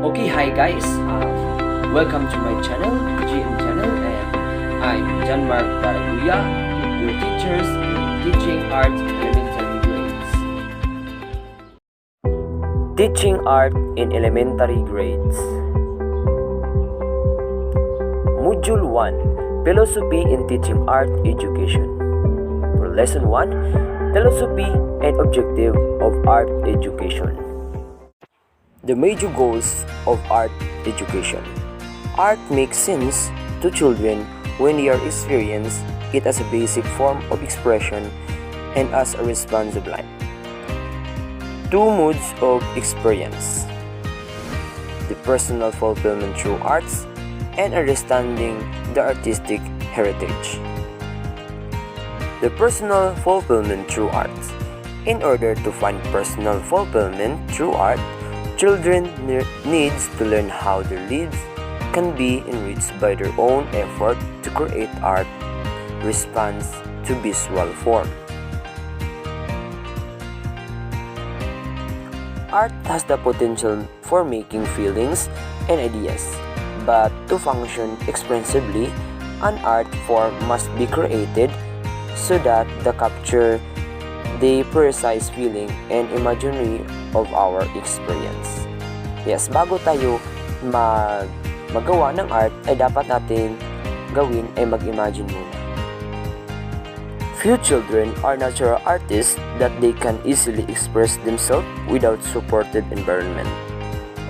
Okay, hi guys. Welcome to my channel, GM channel, and I'm John Mark Paraguya, your teachers in Teaching Art Elementary Grades. Teaching Art in Elementary Grades. Module 1, Philosophy in Teaching Art Education. For Lesson 1, Philosophy and Objective of Art Education. The major goals of art education. Art makes sense to children when they are experience it as a basic form of expression and as a responsive life. Two modes of experience: the personal fulfillment through arts and understanding the artistic heritage. The personal fulfillment through arts. In order to find personal fulfillment through art, children needs to learn how their lives can be enriched by their own effort to create art response to visual form. Art has the potential for making feelings and ideas, but to function expressively, an art form must be created so that the capture the precise feeling and imagery of our experience. Yes, bago tayo magawa ng art, ay dapat natin gawin ay mag-imagine muna. Few children are natural artists that they can easily express themselves without supported environment.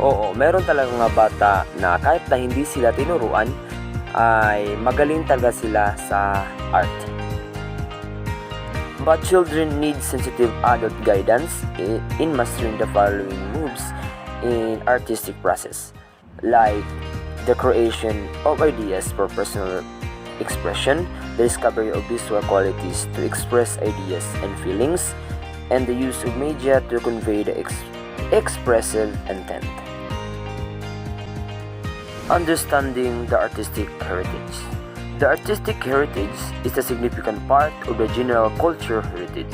Oo, meron talagang mga bata na kahit na hindi sila tinuruan, ay magaling talaga sila sa art. But children need sensitive adult guidance in mastering the following moves in artistic process, like the creation of ideas for personal expression, the discovery of visual qualities to express ideas and feelings, and the use of media to convey the expressive intent. Understanding the artistic heritage. The artistic heritage is a significant part of the general cultural heritage.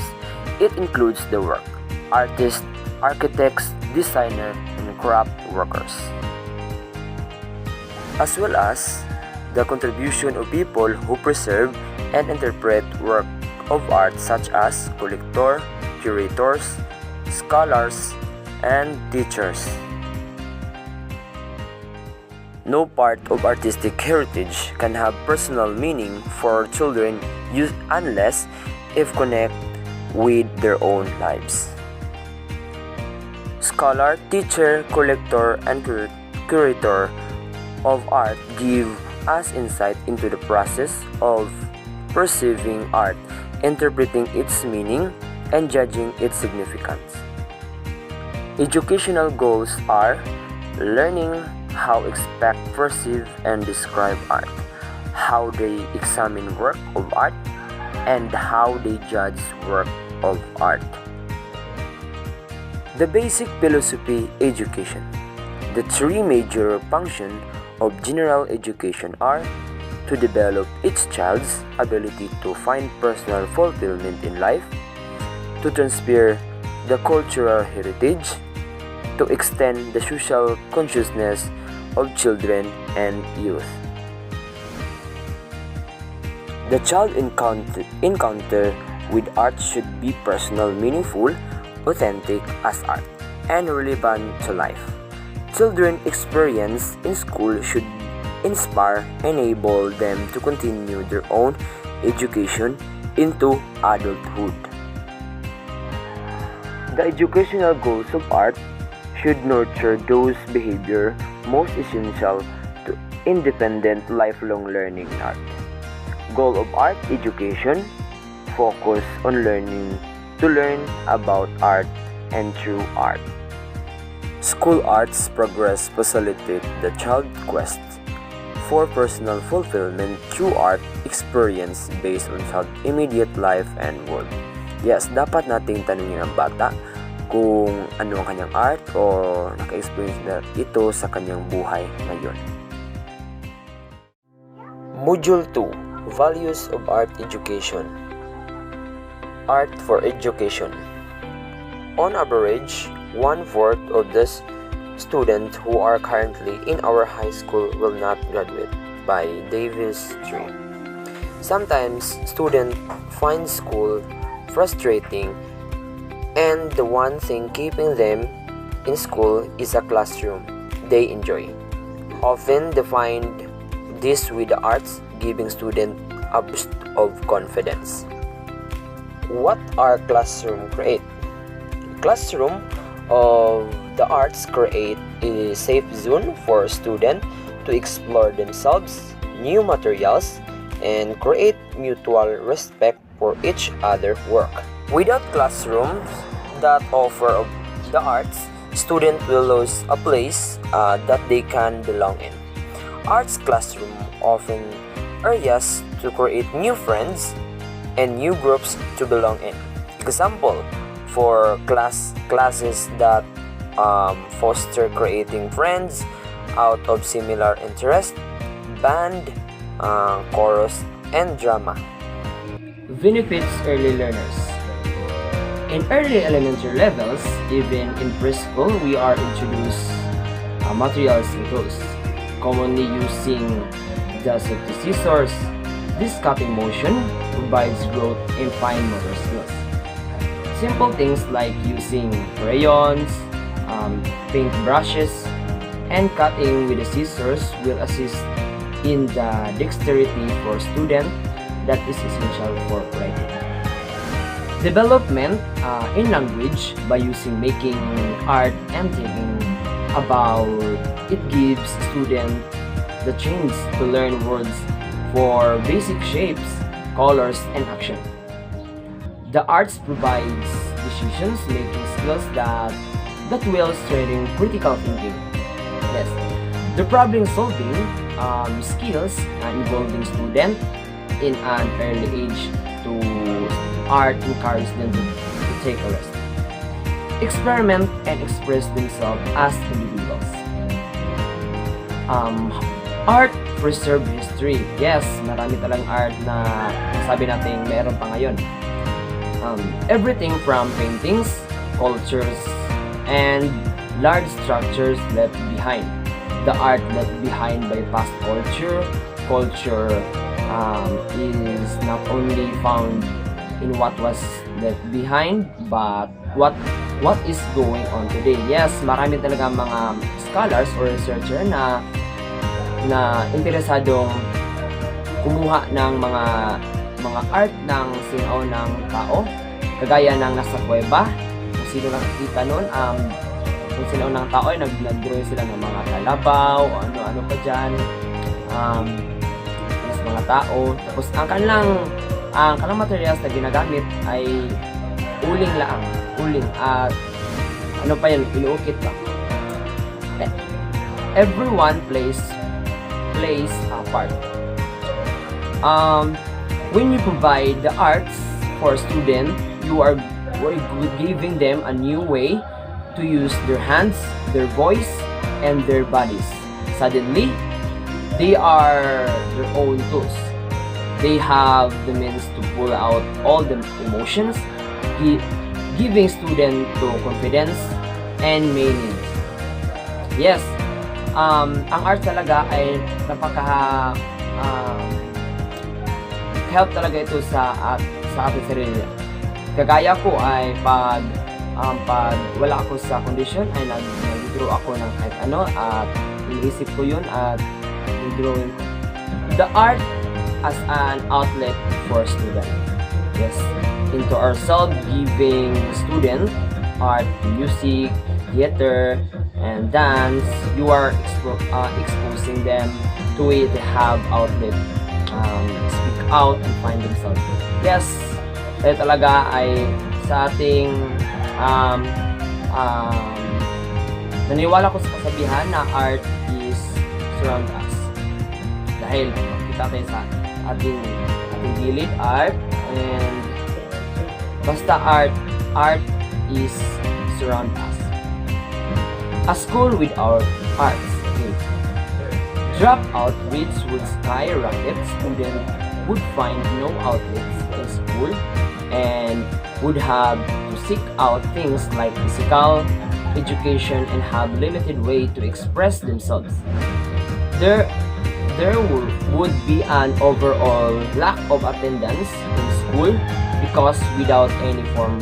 It includes the work, artists, architects, designers, and craft workers, as well as the contribution of people who preserve and interpret work of art such as collectors, curators, scholars, and teachers. No part of artistic heritage can have personal meaning for children unless if connect with their own lives. Scholar, teacher, collector, and curator of art give us insight into the process of perceiving art, interpreting its meaning, and judging its significance. Educational goals are learning how expect, perceive, and describe art, how they examine work of art, and how they judge work of art. The basic philosophy education. The three major functions of general education are to develop each child's ability to find personal fulfillment in life, to transfer the cultural heritage, to extend the social consciousness of children and youth. The child encounter with art should be personal, meaningful, authentic as art, and relevant to life. Children experience in school should inspire, enable them to continue their own education into adulthood. The educational goals of art should nurture those behaviors most essential to independent lifelong learning in art. Goal of art education: focus on learning to learn about art and through art. School arts progress facilitate the child quest for personal fulfillment through art experience based on child immediate life and world. Yes, dapat nating tanungin ang bata kung ano ang kanyang art o naka-experience na ito sa kanyang buhay ngayon. Module 2, Values of Art Education. Art for Education. On average, 1/4 of the students who are currently in our high school will not graduate by Davis Tree. Sometimes students find school frustrating, and the one thing keeping them in school is a classroom they enjoy. Often they find this with the arts, giving students a boost of confidence. What are classroom create? Classroom of the arts create a safe zone for students to explore themselves, new materials, and create mutual respect for each other's work. Without classrooms that offer the arts, students will lose a place that they can belong in. Arts classroom often areas to create new friends and new groups to belong in. Example, for classes that foster creating friends out of similar interest, band, chorus, and drama. Benefits early learners. In early elementary levels, even in preschool, we are introduced materials and tools, commonly using the safety scissors. This cutting motion provides growth in fine motor skills. Simple things like using crayons, paint brushes, and cutting with the scissors will assist in the dexterity for students that is essential for writing. Development in language by using making art and thinking about it gives students the chance to learn words for basic shapes, colors, and action. The arts provides decisions making skills that will strengthen critical thinking. Yes, the problem solving skills involving students in an early age to art encourages them to take a risk, experiment, and express themselves as individuals. Art preserve history. Yes, marami talang art na sabi natin meron pa ngayon. Everything from paintings, cultures, and large structures left behind. The art left behind by past culture is not only found in what was left behind, but what is going on today. Yes, marami talaga mga scholars or researcher na interesadong kumuha ng mga art ng sinaw ng tao, kagaya ng nasa kuweba. Kung sino nakakita nun, kung sinaw ng tao ay nag-draw sila ng mga kalabaw o ano-ano pa dyan, mga tao. Tapos ang kanilang materials na ginagamit ay uling at ano pa yan, inuukit pa. Everyone plays a part. When you provide the arts for students, you are giving them a new way to use their hands, their voice, and their bodies. Suddenly, they are their own tools. They have the means to pull out all the emotions, giving students to confidence and meaning. Yes, ang art talaga ay help talaga ito sa ating sarili. Kagaya ko ay pag wala ako sa condition ay nag-draw ako ng kahit ano at iniisip ko yun at i-drawing ko. The art as an outlet for student. Yes, into ourselves, giving student art, music, theater, and dance. You are exposing them to it, to have outlet, speak out and find themselves. Yes, tayo talaga ay sa ating naniwala ko sa kasabihan na art is surround us. Dahil makita tayo sa ating gilid, art, and basta art is surround us. A school without arts. Okay. Dropout rates would skyrocket. Students would find no outlets in school and would have to seek out things like physical education and have limited way to express themselves. There would be an overall lack of attendance in school because without any form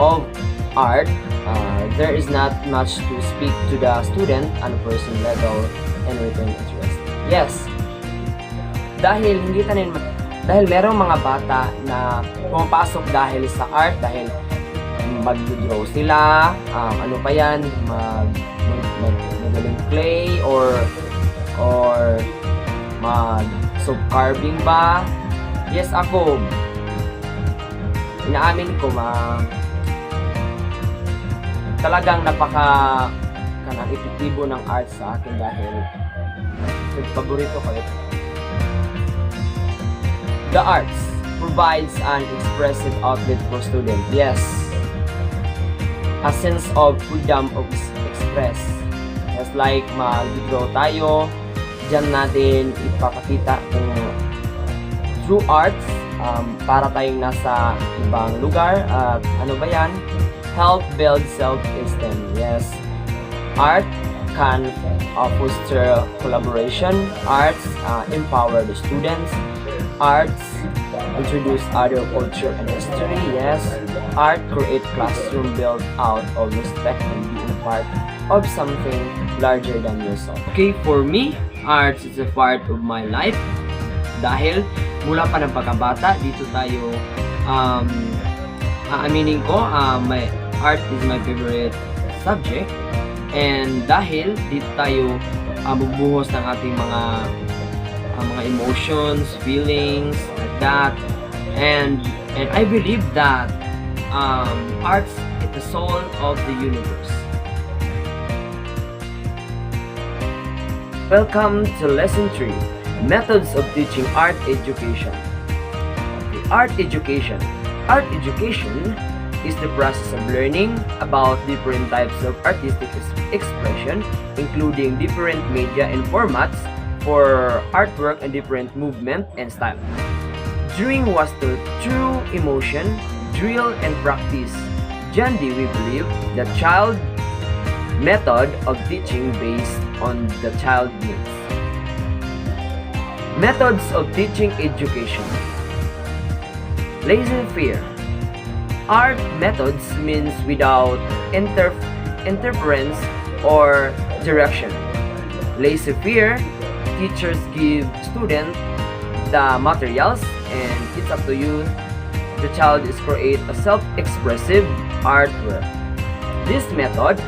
of art, there is not much to speak to the student on a personal level and return interest. Yes, dahil merong mga bata na pumapasok dahil sa art, dahil mag-draw sila, magaling clay or soap carving ba. Yes, ako inaamin ko talagang kanang epektibo ng art sa akin dahil paborito ko ito. The arts provides an expressive outlet for students. Yes, a sense of freedom of express. Just like mag-draw tayo, diyan natin ipapakita kung through arts, para tayong nasa ibang lugar at help build self-esteem. Yes, art can foster collaboration. Arts empower the students. Arts introduce other culture and history. Yes, art create classroom built out of respect and being part of something larger than yourself. Okay, for me, arts is a part of my life dahil mula pa ng pagkabata dito tayo aaminin ko my art is my favorite subject, and dahil dito tayo magbuhos ng ating mga emotions, feelings like that, and I believe that arts is the soul of the universe. Welcome to Lesson 3, Methods of Teaching Art Education. Okay, art education. Art education is the process of learning about different types of artistic expression, including different media and formats for artwork and different movement and style. Drawing was the true emotion, drill and practice. John Dewey believed the child method of teaching based on the child needs. Methods of teaching education. Laissez-faire. Art methods means without interference or direction. Laissez-faire, teachers give students the materials and it's up to you. The child is create a self-expressive artwork. This method,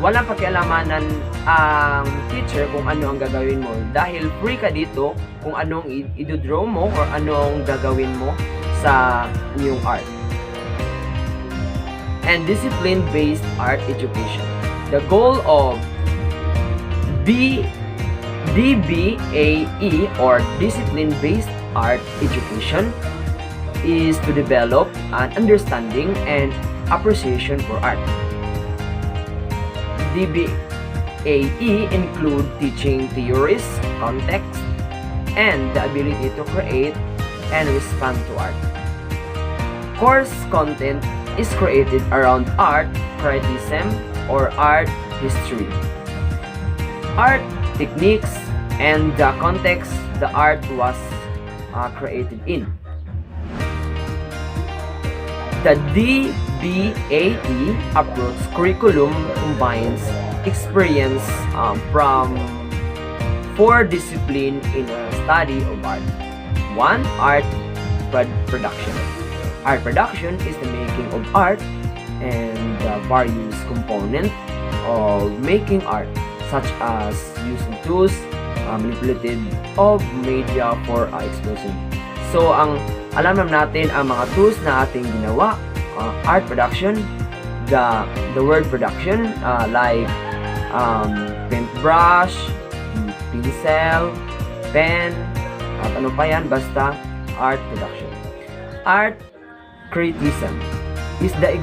walang pakialamanan ang teacher kung ano ang gagawin mo dahil free ka dito kung anong i-draw mo or anong gagawin mo sa iyong art. And discipline-based art education. The goal of DBAE or discipline-based art education is to develop an understanding and appreciation for art. DBAE include teaching theories, context, and the ability to create and respond to art. Course content is created around art criticism or art history, art techniques, and the context the art was created in. The DBAE approach curriculum combines experience from 4 disciplines in a study of art. 1. Art production. Art production is the making of art and the various components of making art, such as using tools, manipulative of media for expression. So, alam natin ang mga tools na ating ginawa, art production, the word production, like paintbrush, pencil, pen, at ano pa yan, basta art production. Art criticism is the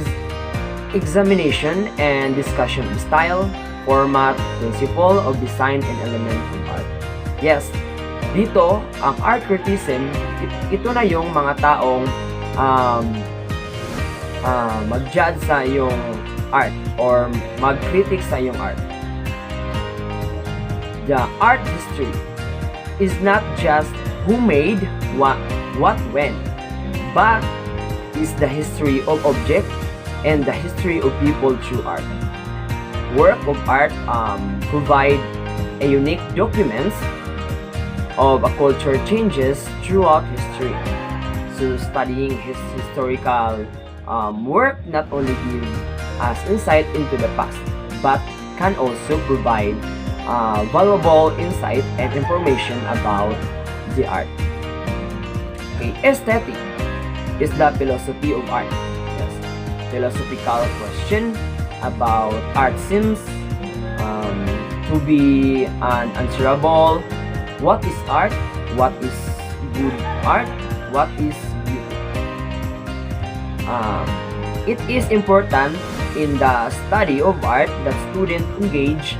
examination and discussion of style, format, principle of design, and element of art. Yes, dito, ang art criticism, ito na yung mga taong mag-judge sa iyong art or mag-critic sa iyong art. The art history is not just who made what when, but is the history of object and the history of people through art. Work of art provide a unique documents of a culture changes throughout history. So studying his historical work not only give us insight into the past, but can also provide valuable insight and information about the art. Okay, aesthetic is the philosophy of art. Yes. Philosophical question about art seems to be unanswerable. What is art? What is good art? What is beauty? It is important in the study of art that students engage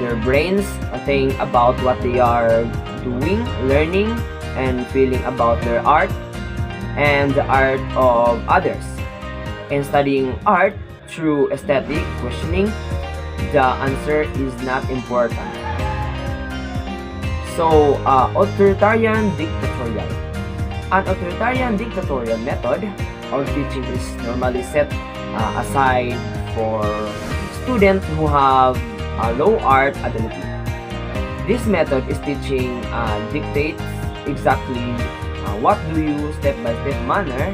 their brains, think about what they are doing, learning, and feeling about their art and the art of others. In studying art through aesthetic questioning, the answer is not important. So, authoritarian dictatorial. An authoritarian dictatorial method of teaching is normally set aside for students who have low art ability. This method is teaching dictates exactly what do you step-by-step manner,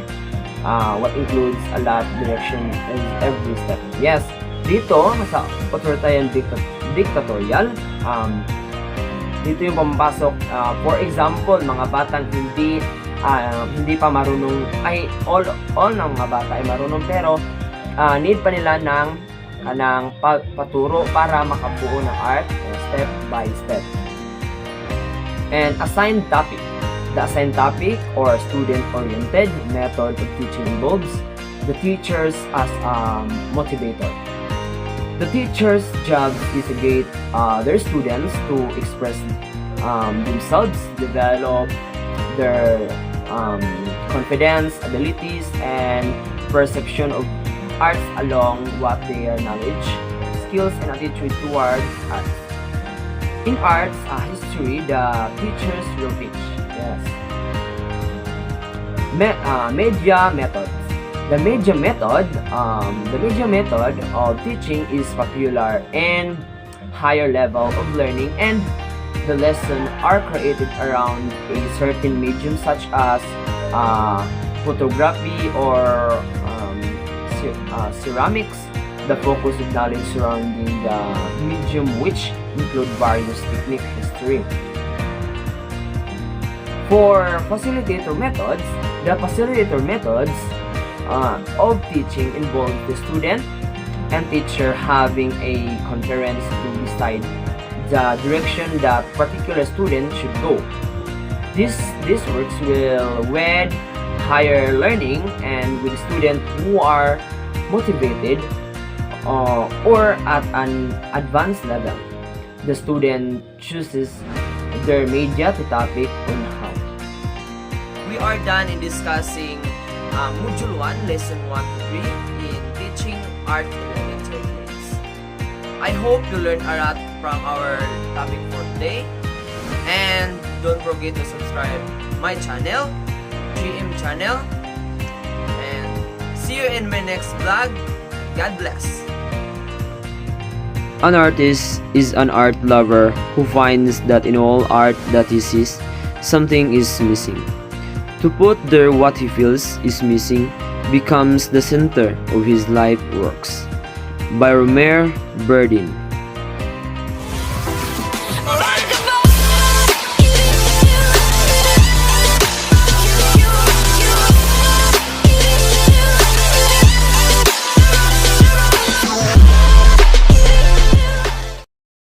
what includes a lot direction in every step. Yes, dito sa authoritarian dictatorial, dito yung pumapasok, for example, mga batang hindi pa marunong, ay all ng mga bata ay marunong pero need pa nila ng paturo para makabuo ng art step by step. And assigned topic. The assigned topic or student-oriented method of teaching involves the teachers as motivator. The teacher's job is to get their students to express themselves, develop their confidence, abilities, and perception of arts along what their knowledge, skills, and attitude towards arts. In arts history, the teachers will teach. Yes. Media methods. The media method of teaching is popular and higher level of learning, and the lessons are created around a certain medium such as photography or ceramics. The focus of knowledge surrounding the medium, which include various technique history. For facilitator methods, the facilitator methods of teaching involve the student and teacher having a conference to decide the direction that particular student should go. This works will with higher learning and with students who are motivated or at an advanced level. The student chooses their media to topic on how. We are done in discussing Module 1, Lesson 1 to 3 in Teaching Art in Elementary Grades. I hope you learned a lot from our topic for today. And don't forget to subscribe my channel, GM channel. And see you in my next vlog. God bless. An artist is an art lover who finds that in all art that he sees, something is missing. To put there what he feels is missing becomes the center of his life works. By Romare Berdin.